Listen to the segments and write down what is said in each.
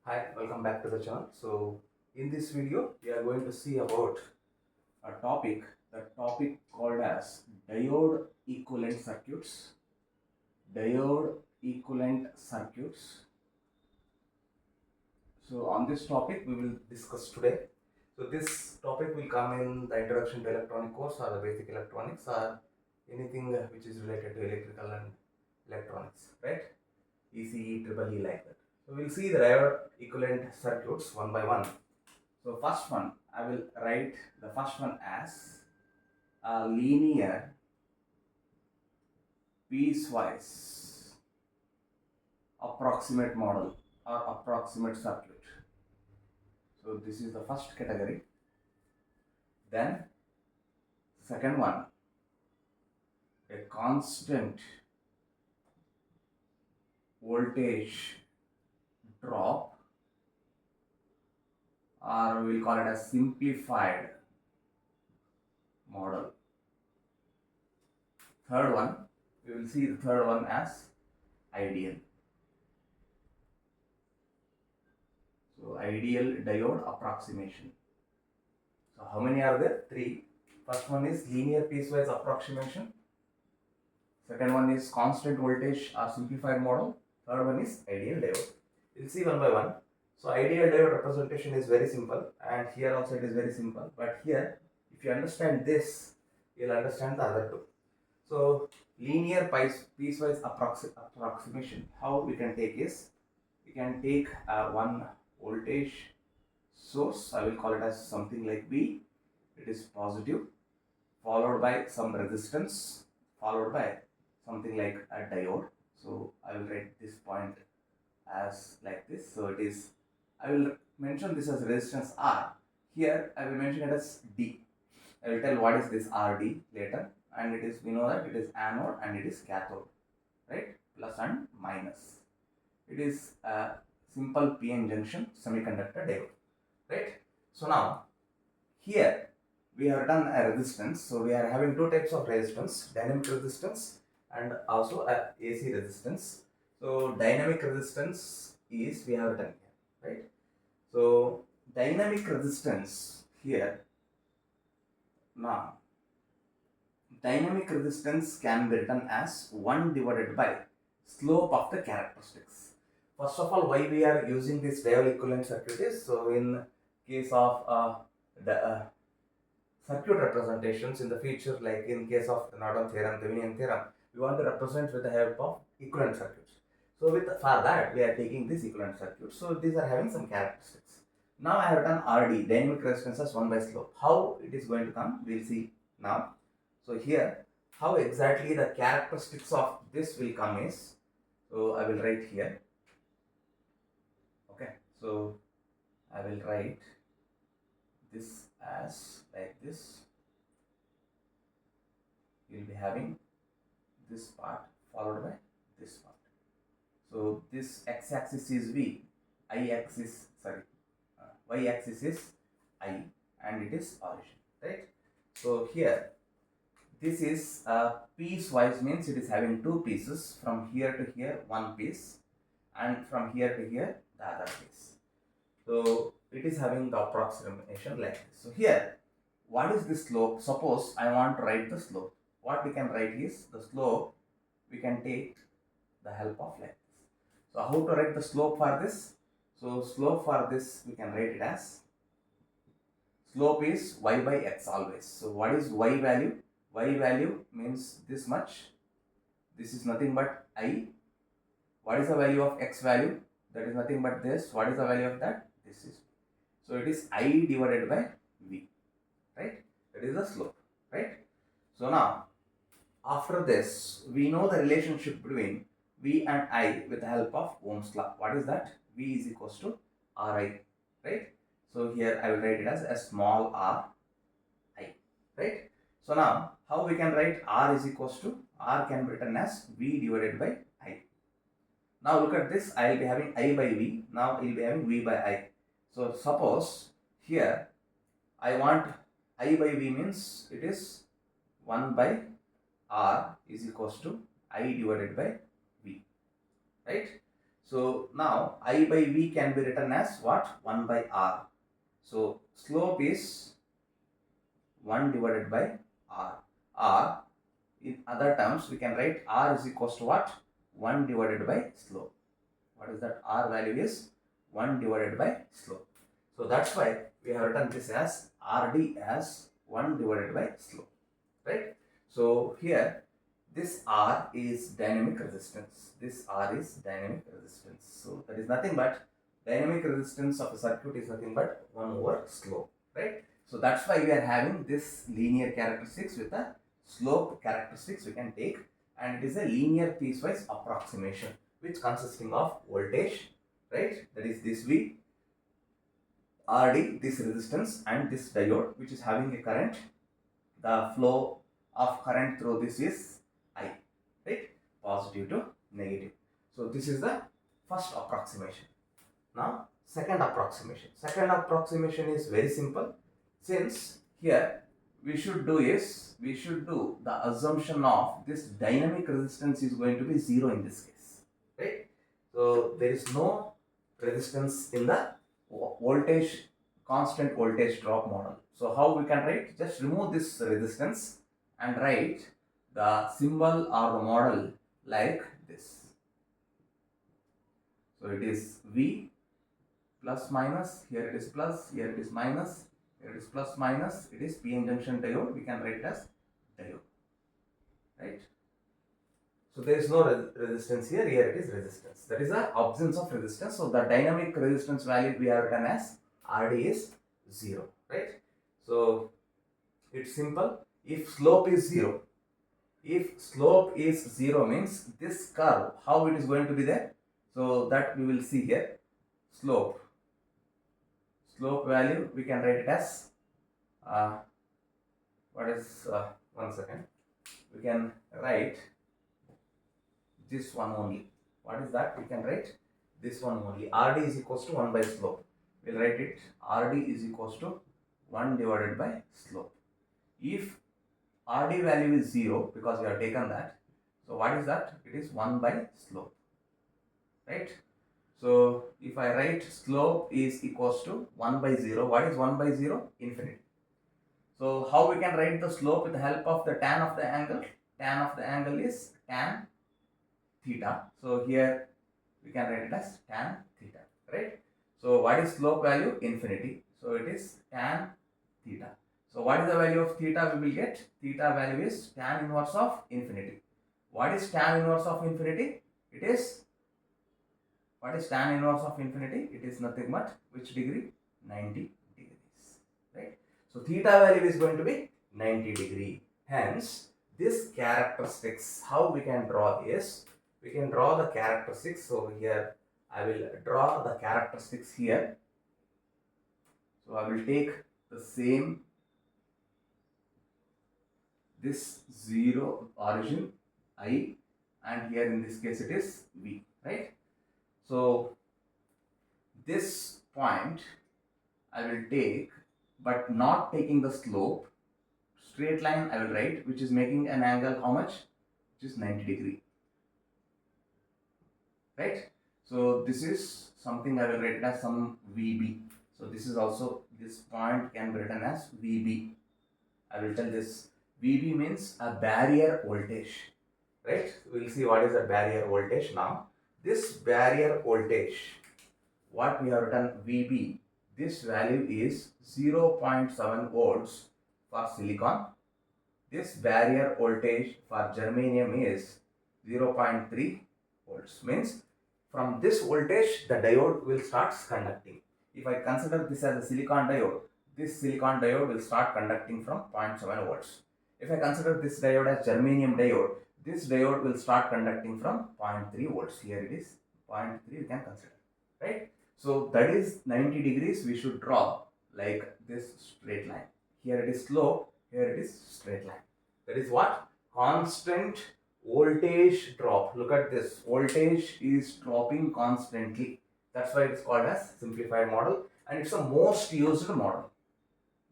Hi, welcome back to the channel. So in this video we are going to see about a topic, the topic called as diode equivalent circuits. Diode equivalent circuits. So on this topic we will discuss today. So this topic will come in the introduction to electronic course or the basic electronics or anything which is related to electrical and electronics, right? ECE, triple E, like that. So we'll see the diode equivalent circuits one by one. So first one, I will write the first one as a linear piecewise approximate model or approximate circuit. So this is the first category. Then second one, a constant voltage drop, or we will call it a simplified model. Third one, we will see the third one as ideal. So ideal diode approximation. So how many are there? Three. First one is linear piecewise approximation. Second one is constant voltage or simplified model. Third one is ideal diode. We'll see one by one. So ideal diode representation is very simple, and here also it is very simple. But here, if you understand this, you'll understand the other two. So linear piecewise approximation, how we can take is, we can take one voltage source. I will call it as something like V. It is positive, followed by some resistance, followed by something like a diode. So I will write this point as like this. So it is, I will mention this as resistance R. Here I will mention it as D. I will tell what is this RD later, and it is, we know that it is anode and it is cathode, right? Plus and minus. It is a simple PN junction semiconductor diode, right? So now here we have done a resistance. So we are having two types of resistance, dynamic resistance and also a AC resistance. So dynamic resistance is we have written here, right? So dynamic resistance here, now dynamic resistance can be written as 1 divided by slope of the characteristics. First of all, why we are using this diode equivalent circuit is, so in case of the circuit representations in the future, like in case of the Norton theorem, Thevenin theorem, we want to represent with the help of equivalent circuits. So for that we are taking this equivalent circuit. So these are having some characteristics. Now I have done RD, dynamic resistance, as 1 by slope. How it is going to come, we'll see now. So here, how exactly the characteristics of this will come is, so I will write here. Okay, so I will write this as like this. You will be having this part followed by this part. So this x-axis is V, y-axis is I, and it is origin, right? So here, this is piecewise, means it is having two pieces, from here to here one piece, and from here to here the other piece. So it is having the approximation like this. So here, what is the slope? Suppose I want to write the slope. What we can write is, the slope we can take the help of like this. So how to write the slope for this? So slope for this we can write it as, slope is y by x always. So what is y value? Y value means this much. This is nothing but I. What is the value of x value? That is nothing but this. What is the value of that? This is. So it is I divided by V, right? That is the slope, right? So now, after this, we know the relationship between V and I with the help of Ohm's law. What is that? V is equals to Ri, right? So here I will write it as a small r I, right? So now, how we can write R is equals to, R can be written as V divided by I. Now look at this, I will be having I by V, now I will be having V by I. So suppose here I want I by V, means it is 1 by R is equals to I divided by V, right? So now I by V can be written as what? 1 by R. So slope is 1 divided by R. R, in other terms, we can write R is equals to what? 1 divided by slope. What is that? R value is 1 divided by slope. So that's why we have written this as RD as 1 divided by slope. Right? So here, this R is dynamic resistance. This R is dynamic resistance. So that is nothing but dynamic resistance of a circuit is nothing but 1 over slope. Right? So that's why we are having this linear characteristics with a slope characteristics we can take, and it is a linear piecewise approximation which consisting of voltage, right? That is this V, RD, this resistance, and this diode which is having a current. The flow of current through this is I, right? Positive to negative. So this is the first approximation. Now second approximation. Second approximation is very simple. Since here we should do the assumption of this dynamic resistance is going to be 0 in this case, right? So there is no resistance in the voltage, constant voltage drop model. So how we can write? Just remove this resistance and write the symbol or the model like this. So it is V plus minus, here it is plus, here it is minus, here it is plus minus, it is PN junction diode, we can write it as diode, right? So there is no resistance here, here it is resistance. That is the absence of resistance. So the dynamic resistance value we have written as RD is 0, right? So it's simple. If slope is 0, means this curve, how it is going to be there? So that we will see here. Slope value we can write it as one second, we can write this one only. What is that? We can write this one only. RD is equals to 1 by slope. We'll write it RD is equals to 1 divided by slope. If RD value is 0, because we have taken that, so what is that? It is 1 by slope, right? So if I write slope is equals to 1 by 0, what is 1 by 0? Infinity. So how we can write the slope with the help of the tan of the angle? Tan of the angle is tan theta. So here we can write it as tan theta, right? So what is slope value? Infinity. So it is tan theta. So what is the value of theta we will get? Theta value is tan inverse of infinity. What is tan inverse of infinity? It is, what is tan inverse of infinity? It is nothing but which degree? 90 degrees, right? So theta value is going to be 90 degree. Hence, this characteristics, how we can draw is, we can draw the characteristics. So here I will draw the characteristics here. So I will take the same, this 0 origin I, and here in this case it is V, right? So this point I will take, but not taking the slope. Straight line I will write, which is making an angle how much? Which is 90 degree, right? So this is something I will write it as some VB. So this is also, this point can be written as VB. I will tell this VB means a barrier voltage, right? We'll see what is a barrier voltage now. This barrier voltage, what we have written VB, this value is 0.7 volts for silicon. This barrier voltage for germanium is 0.3 volts. Means from this voltage the diode will start conducting. If I consider this as a silicon diode, this silicon diode will start conducting from 0.7 volts. If I consider this diode as germanium diode, this diode will start conducting from 0.3 volts. Here it is 0.3 we can consider, right? So that is 90 degrees we should draw like this straight line. Here it is slope, here it is straight line. That is what? Constant voltage drop. Look at this, voltage is dropping constantly. That's why it's called as simplified model, and it's the most used model.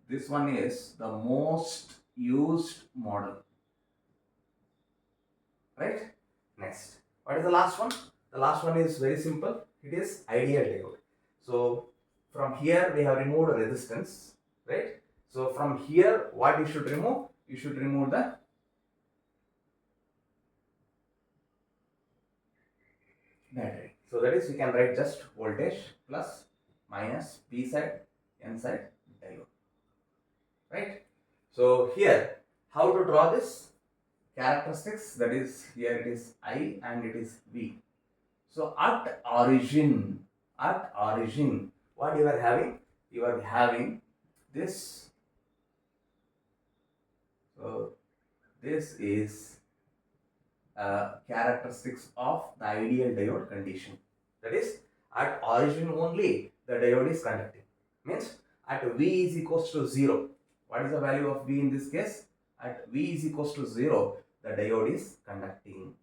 This one is the most used model, right? Next, what is the last one? The last one is very simple. It is ideal diode. So from here we have removed resistance, right? So from here what you should remove? You should remove the battery. So that is, you can write just voltage plus minus P side N side diode, right? So here how to draw this characteristics, that is here it is I and it is V. So at origin, what you are having? You are having this. So this is characteristics of the ideal diode condition. That is, at origin only the diode is conducting. Means at V is equals to 0. What is the value of V in this case? At V is equals to 0, the diode is conducting.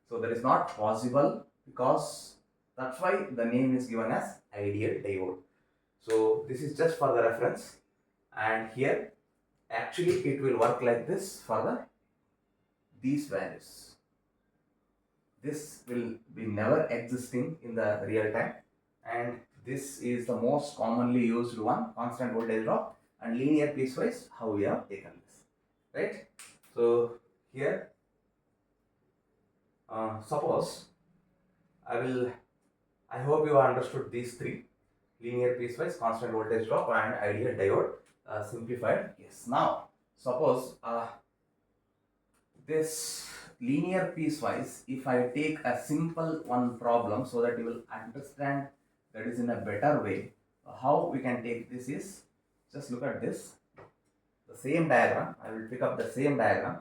So that is not possible, because that's why the name is given as ideal diode. So this is just for the reference, and here actually it will work like this for these values. This will be never existing in the real time, and this is the most commonly used one, constant voltage drop and linear piecewise, how we have taken this, right? So here suppose I hope you understood these three: linear piecewise, constant voltage drop and ideal diode, simplified case. Now suppose this linear piecewise, if I take a simple one problem so that you will understand that is in a better way, how we can take this is, just look at this, the same diagram. I will pick up the same diagram.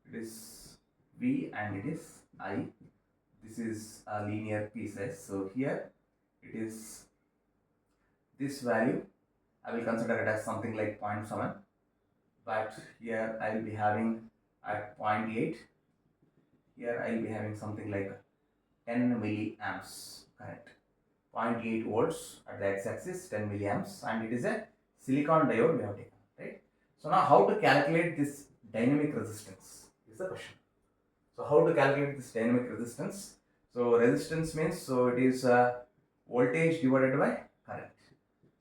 It is V and it is I. This is a linear piecewise. So here it is this value. I will consider it as something like 0.7, but here I will be having at 0.8. Here I will be having something like 10 milliamps current. 0.8 volts at the x-axis, 10 milliamps, and it is a silicon diode we have taken, right? So now how to calculate this dynamic resistance is the question. So how to calculate this dynamic resistance? So resistance means, so it is voltage divided by current.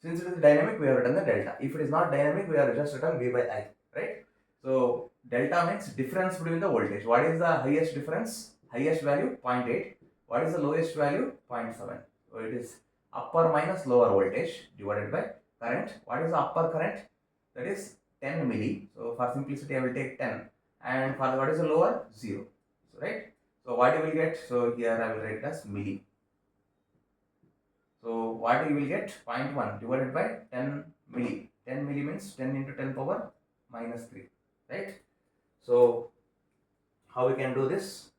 Since it is dynamic, we have written the delta. If it is not dynamic, we have just written V by I, right? So delta means difference between the voltage. What is the highest difference? Highest value 0.8. What is the lowest value? 0.7. So it is upper minus lower voltage divided by current. What is the upper current? That is 10 milli. So for simplicity, I will take 10. And for what is the lower? 0. So right. So what you will get? So here I will write as milli. So what you will get? 0.1 divided by 10 milli. 10 milli means 10 into 10 power minus 3, right? So how we can do this?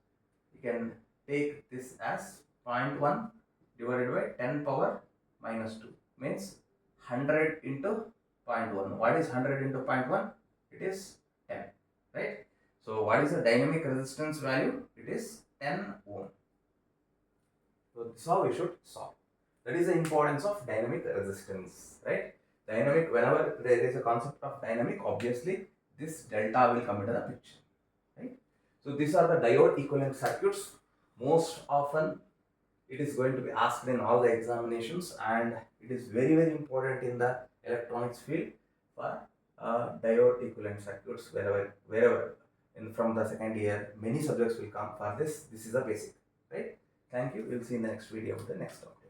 We can take this as 0.1 divided by 10 power minus 2, means 100 into 0.1. What is 100 into 0.1? It is 10, right? So what is the dynamic resistance value? It is 10 ohm. So this is how we should solve. That is the importance of dynamic resistance, right? Dynamic, whenever there is a concept of dynamic, obviously this delta will come into the picture, right? So these are the diode equivalent circuits. Most often it is going to be asked in all the examinations, and it is very important in the electronics field for diode equivalent circuits. Wherever in from the second year, many subjects will come for this. This is the basic, right? Thank you. We'll see in the next video with the next topic.